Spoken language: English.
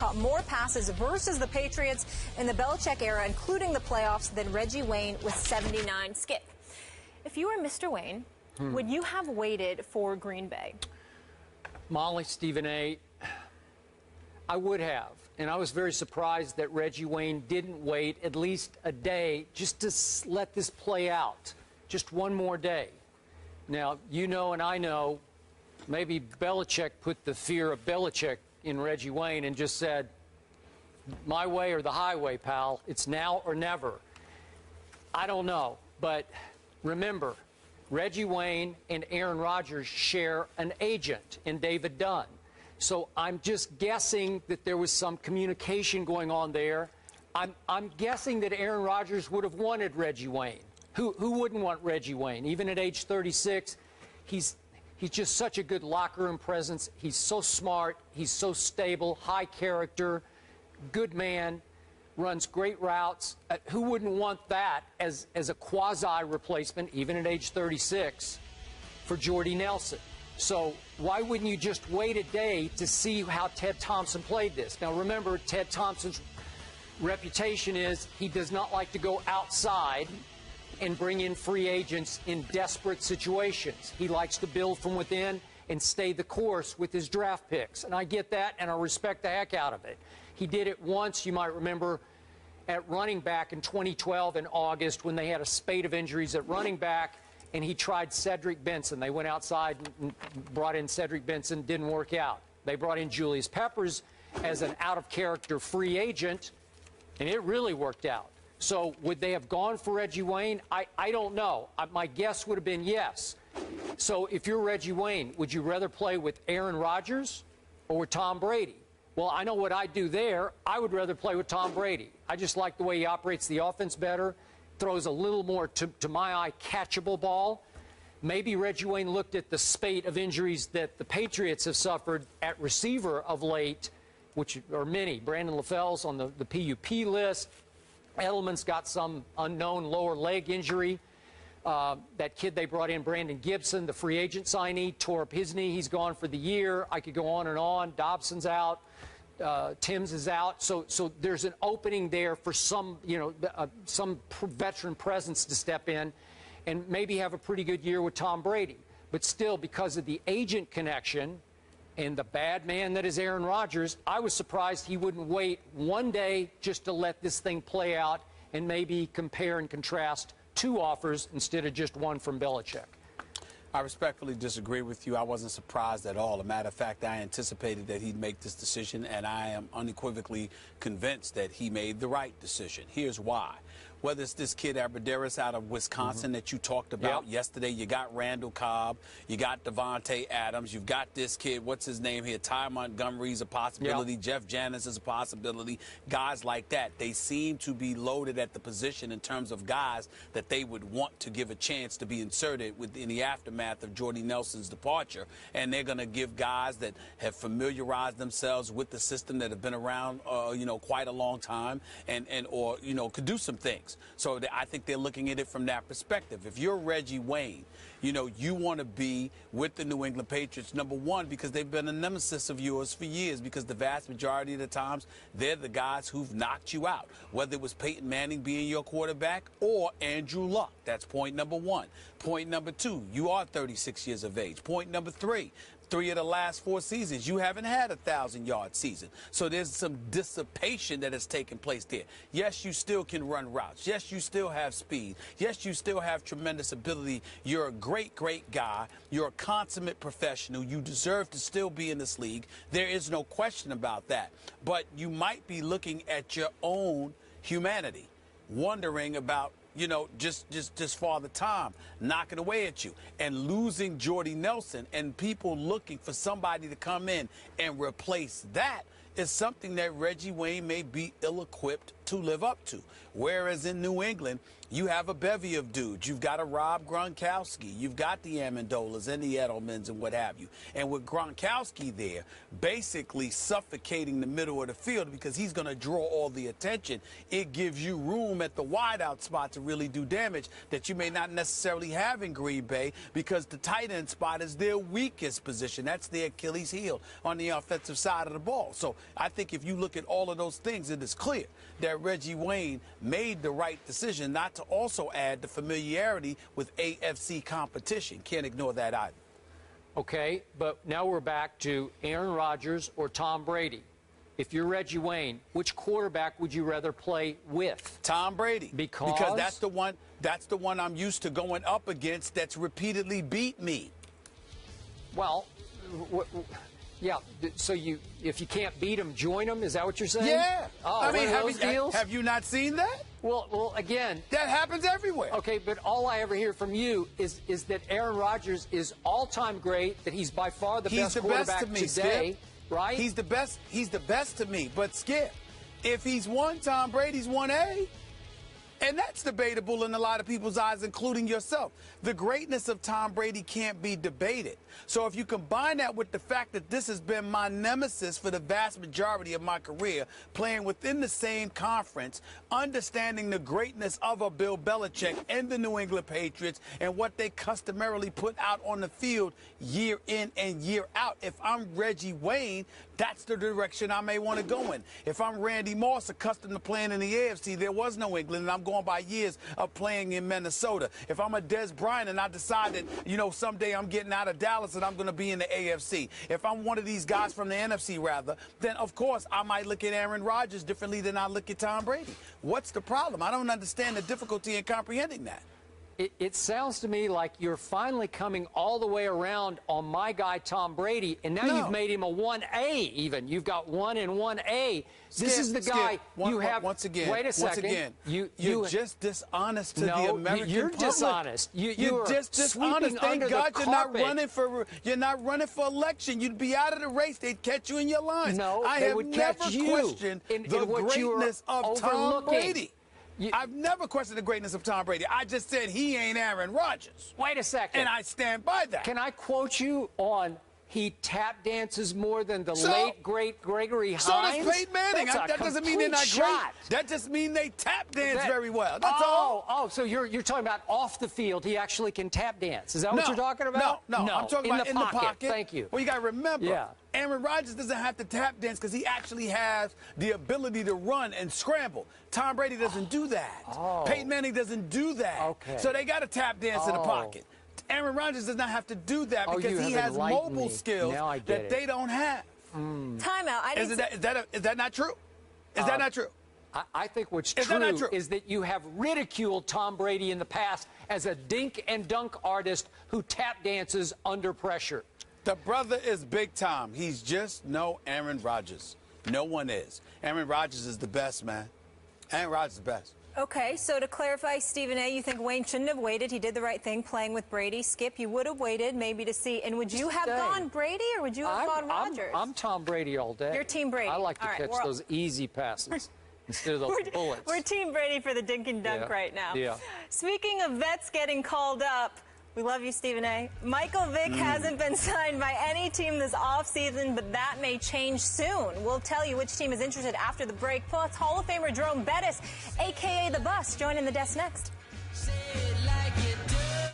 caught more passes versus the Patriots in the Belichick era, including the playoffs, than Reggie Wayne with 79. Skip, if you were Mr. Wayne, would you have waited for Green Bay? Molly, Stephen A., I would have. And I was very surprised that Reggie Wayne didn't wait at least a day just to let this play out. Just one more day. Now, you know and I know, maybe Belichick put the fear of Belichick in Reggie Wayne and just said, my way or the highway, pal. It's now or never. I don't know. But remember, Reggie Wayne and Aaron Rodgers share an agent in David Dunn. So I'm just guessing that there was some communication going on there. I'm guessing that Aaron Rodgers would have wanted Reggie Wayne. Who wouldn't want Reggie Wayne? Even at age 36, he's just such a good locker room presence. He's so smart. He's so stable, high character, good man, runs great routes. Who wouldn't want that as a quasi-replacement, even at age 36, for Jordy Nelson? So why wouldn't you just wait a day to see how Ted Thompson played this? Now, remember, Ted Thompson's reputation is he does not like to go outside and bring in free agents in desperate situations. He likes to build from within and stay the course with his draft picks. And I get that, and I respect the heck out of it. He did it once, you might remember, at running back in 2012 in August when they had a spate of injuries at running back, and he tried Cedric Benson. They went outside and brought in Cedric Benson. Didn't work out. They brought in Julius Peppers as an out-of-character free agent, and it really worked out. So would they have gone for Reggie Wayne? I don't know. My guess would have been yes. So if you're Reggie Wayne, would you rather play with Aaron Rodgers or with Tom Brady? Well, I know what I'd do there. I would rather play with Tom Brady. I just like the way he operates the offense better. Throws a little more, to my eye, catchable ball. Maybe Reggie Wayne looked at the spate of injuries that the Patriots have suffered at receiver of late, which are many. Brandon LaFell's on the PUP list. Edelman's got some unknown lower leg injury. That kid they brought in, Brandon Gibson, the free agent signee, tore up his knee. He's gone for the year. I could go on and on. Dobson's out. Timms is out, so there's an opening there for some, some veteran presence to step in and maybe have a pretty good year with Tom Brady. But still, because of the agent connection and the bad man that is Aaron Rodgers, I was surprised he wouldn't wait one day just to let this thing play out and maybe compare and contrast two offers instead of just one from Belichick. I respectfully disagree with you. I wasn't surprised at all. As a matter of fact, I anticipated that he'd make this decision, and I am unequivocally convinced that he made the right decision. Here's why. Whether it's this kid Abderderis out of Wisconsin that you talked about yesterday, you got Randall Cobb, you got Devontae Adams, you've got this kid, what's his name here, Ty Montgomery's a possibility, Jeff Janis is a possibility, guys like that. They seem to be loaded at the position in terms of guys that they would want to give a chance to be inserted in the aftermath of Jordy Nelson's departure. And they're going to give guys that have familiarized themselves with the system, that have been around, quite a long time, or could do some things. So I think they're looking at it from that perspective. If you're Reggie Wayne, you want to be with the New England Patriots, number one, because they've been a nemesis of yours for years, because the vast majority of the times, they're the guys who've knocked you out, whether it was Peyton Manning being your quarterback or Andrew Luck. That's point number one. Point number two, you are 36 years of age. Point number three, 3 of the last 4 seasons, you haven't had a 1,000-yard season. So there's some dissipation that has taken place there. Yes, you still can run routes. Yes, you still have speed. Yes, you still have tremendous ability. You're a great, great guy. You're a consummate professional. You deserve to still be in this league. There is no question about that. But you might be looking at your own humanity, wondering about just Father Time knocking away at you and losing Jordy Nelson, and people looking for somebody to come in and replace that is something that Reggie Wayne may be ill-equipped to to live up to. Whereas in New England, you have a bevy of dudes. You've got a Rob Gronkowski. You've got the Amendolas and the Edelmans and what have you. And with Gronkowski there, basically suffocating the middle of the field because he's going to draw all the attention, it gives you room at the wideout spot to really do damage that you may not necessarily have in Green Bay because the tight end spot is their weakest position. That's their Achilles heel on the offensive side of the ball. So I think if you look at all of those things, it is clear that Reggie Wayne made the right decision not to also add the familiarity with AFC competition. Can't ignore that either. Okay, but now we're back to Aaron Rodgers or Tom Brady. If you're Reggie Wayne, which quarterback would you rather play with? Tom Brady. Because that's the one I'm used to going up against that's repeatedly beat me. Well, yeah, so if you can't beat him, join him? Is that what you're saying? Yeah. Oh, I mean, have you not seen that? Well, again, that happens everywhere. Okay, but all I ever hear from you is that Aaron Rodgers is all-time great, that he's by far the best quarterback to me, today, Skip. right? He's the best. He's the best to me. But Skip, if he's one, Tom Brady's 1A. And that's debatable in a lot of people's eyes, including yourself. The greatness of Tom Brady can't be debated. So if you combine that with the fact that this has been my nemesis for the vast majority of my career, playing within the same conference, understanding the greatness of a Bill Belichick and the New England Patriots and what they customarily put out on the field year in and year out, if I'm Reggie Wayne, that's the direction I may want to go in. If I'm Randy Moss, accustomed to playing in the AFC, there was no England, and I'm going by years of playing in Minnesota. If I'm a Des Bryant and I decide that, someday I'm getting out of Dallas and I'm going to be in the AFC. If I'm one of these guys from the NFC, rather, then, of course, I might look at Aaron Rodgers differently than I look at Tom Brady. What's the problem? I don't understand the difficulty in comprehending that. It sounds to me like you're finally coming all the way around on my guy, Tom Brady, and now you've made him a 1A even. You've got 1 and 1A. This is the guy you have. Once again, wait a second. Once again, you're just dishonest to the American you're public. Dishonest. You're just dishonest. Thank God you're not running for election. You'd be out of the race. They'd catch you in your lines. No, I they have would never catch you questioned the greatness of Tom Brady. I've never questioned the greatness of Tom Brady. I just said he ain't Aaron Rodgers. Wait a second. And I stand by that. Can I quote you on he tap dances more than the late, great Gregory Hines? So does Peyton Manning. That doesn't mean they're not great. That just means they tap dance very well. That's all. Oh, so you're talking about off the field, he actually can tap dance. Is that what you're talking about? No. I'm talking about in the pocket. Thank you. Well, you got to remember, Aaron Rodgers doesn't have to tap dance because he actually has the ability to run and scramble. Tom Brady doesn't do that. Peyton Manning doesn't do that. Okay. So they got to tap dance in the pocket. Aaron Rodgers does not have to do that because he has mobile skills that they don't have. Timeout. Is that not true? Is that not true? I think what's true is that you have ridiculed Tom Brady in the past as a dink and dunk artist who tap dances under pressure. The brother is big time. He's just no Aaron Rodgers. No one is. Aaron Rodgers is the best, man. Aaron Rodgers is the best. Okay, so to clarify, Stephen A., you think Wayne shouldn't have waited. He did the right thing playing with Brady. Skip, you would have waited maybe to see. And would you have gone Brady or would you have gone Rodgers? I'm Tom Brady all day. You're Team Brady. I like to catch those easy passes instead of those bullets. We're Team Brady for the dink and dunk right now. Yeah. Speaking of vets getting called up, we love you, Stephen A. Michael Vick hasn't been signed by any team this offseason, but that may change soon. We'll tell you which team is interested after the break. Plus, Hall of Famer Jerome Bettis, a.k.a. The Bus, joining the desk next.